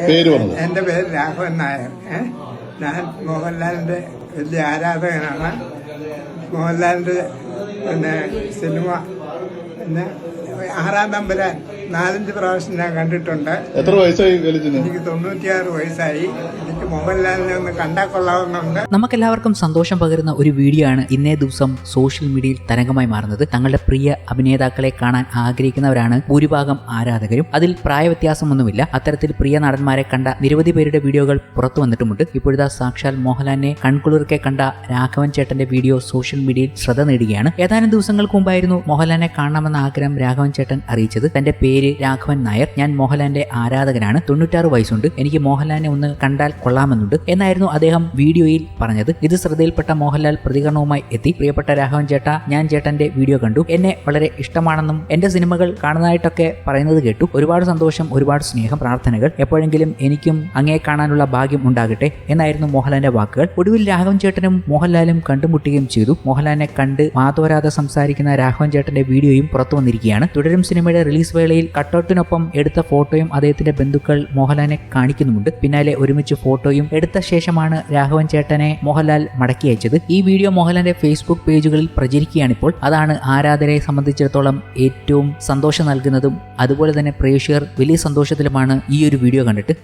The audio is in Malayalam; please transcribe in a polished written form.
പേര് പറഞ്ഞു. എൻ്റെ പേര് രാഘവൻ നായർ. ഞാൻ മോഹൻലാലിൻ്റെ വലിയ ആരാധകനാണ്. മോഹൻലാലിൻ്റെ സിനിമ ആറാം തമ്പുരാൻ 4-5 പ്രാവശ്യം ഞാൻ കണ്ടിട്ടുണ്ട്. എത്ര വയസ്സായി? എനിക്ക് 96 വയസ്സായി. എനിക്ക് മോഹൻലാലിനെ ഒന്ന് കണ്ടാൽ കൊള്ളാവുന്നുണ്ട്. നമുക്കെല്ലാവർക്കും സന്തോഷം പകരുന്ന ഒരു വീഡിയോ ആണ് ഇന്നേ ദിവസം സോഷ്യൽ മീഡിയയിൽ തരംഗമായി മാറുന്നത്. തങ്ങളുടെ പ്രിയ അഭിനേതാക്കളെ കാണാൻ ആഗ്രഹിക്കുന്നവരാണ് ഭൂരിഭാഗം ആരാധകരും. അതിൽ പ്രായവ്യത്യാസമൊന്നുമില്ല. അത്തരത്തിൽ പ്രിയ നടന്മാരെ കണ്ട നിരവധി പേരുടെ വീഡിയോകൾ പുറത്തു വന്നിട്ടുമുണ്ട്. ഇപ്പോഴത്തെ സാക്ഷാൽ മോഹൻലാലിനെ കൺകുളിർക്കെ കണ്ട രാഘവൻ ചേട്ടന്റെ വീഡിയോ സോഷ്യൽ മീഡിയയിൽ ശ്രദ്ധ നേടുകയാണ്. ഏതാനും ദിവസങ്ങൾക്ക് മുമ്പായിരുന്നു മോഹൻലാലിനെ കാണണമെന്ന ആഗ്രഹം രാഘവൻ ചേട്ടൻ അറിയിച്ചത്. തന്റെ പേര് രാഘവൻ നായർ. ഞാൻ മോഹൻലാലിന്റെ ആരാധകനാണ്. 96 വയസ്സുണ്ട്. എനിക്ക് മോഹൻലാലിനെ ഒന്ന് കണ്ടാൽ കൊള്ളാമെന്നുണ്ട് എന്നായിരുന്നു അദ്ദേഹം വീഡിയോയിൽ പറഞ്ഞത്. ഇത് ശ്രദ്ധയിൽപ്പെട്ട മോഹൻലാൽ പ്രതികരണവുമായി എത്തി. പ്രിയപ്പെട്ട രാഘവൻ ചേട്ടാ, ഞാൻ ചേട്ടന്റെ വീഡിയോ കണ്ടു. എന്നെ വളരെ ഇഷ്ടമാണെന്നും എന്റെ സിനിമകൾ കാണുന്നതായിട്ടൊക്കെ പറയുന്നത് കേട്ടു. ഒരുപാട് സന്തോഷം, ഒരുപാട് സ്നേഹം, പ്രാർത്ഥനകൾ. എപ്പോഴെങ്കിലും എനിക്കും അങ്ങേ കാണാനുള്ള ഭാഗ്യം ഉണ്ടാകട്ടെ എന്നായിരുന്നു മോഹൻലാലിന്റെ വാക്കുകൾ. ഒടുവിൽ രാഘവൻ ചേട്ടനും മോഹൻലാലും കണ്ടുമുട്ടുകയും ചെയ്തു. മോഹൻലാലിനെ കണ്ട് മാതോരാതെ സംസാരിക്കുന്ന രാഘവൻ ചേട്ടന്റെ വീഡിയോയും പുറത്തു വന്നിരിക്കുകയാണ്. തുടരും സിനിമയുടെ റിലീസ് വേളയിൽ കട്ടൗട്ടിനൊപ്പം എടുത്ത ഫോട്ടോയും അദ്ദേഹത്തിന്റെ ബന്ധുക്കൾ മോഹൻലാലിനെ കാണിക്കുന്നുമുണ്ട്. പിന്നാലെ ഒരുമിച്ച് ഫോട്ടോയും എടുത്ത ശേഷമാണ് രാഘവൻ ചേട്ടനെ മോഹൻലാൽ മടക്കി അയച്ചത്. ഈ വീഡിയോ മോഹൻലാലിന്റെ ഫേസ്ബുക്ക് പേജുകളിൽ പ്രചരിക്കുകയാണിപ്പോൾ. അതാണ് ആരാധകരെ സംബന്ധിച്ചിടത്തോളം ഏറ്റവും സന്തോഷം നൽകുന്നതും അതുപോലെ തന്നെ പ്രേക്ഷകർ വലിയ സന്തോഷത്തിലുമാണ് ഈ ഒരു വീഡിയോ കണ്ടിട്ട്.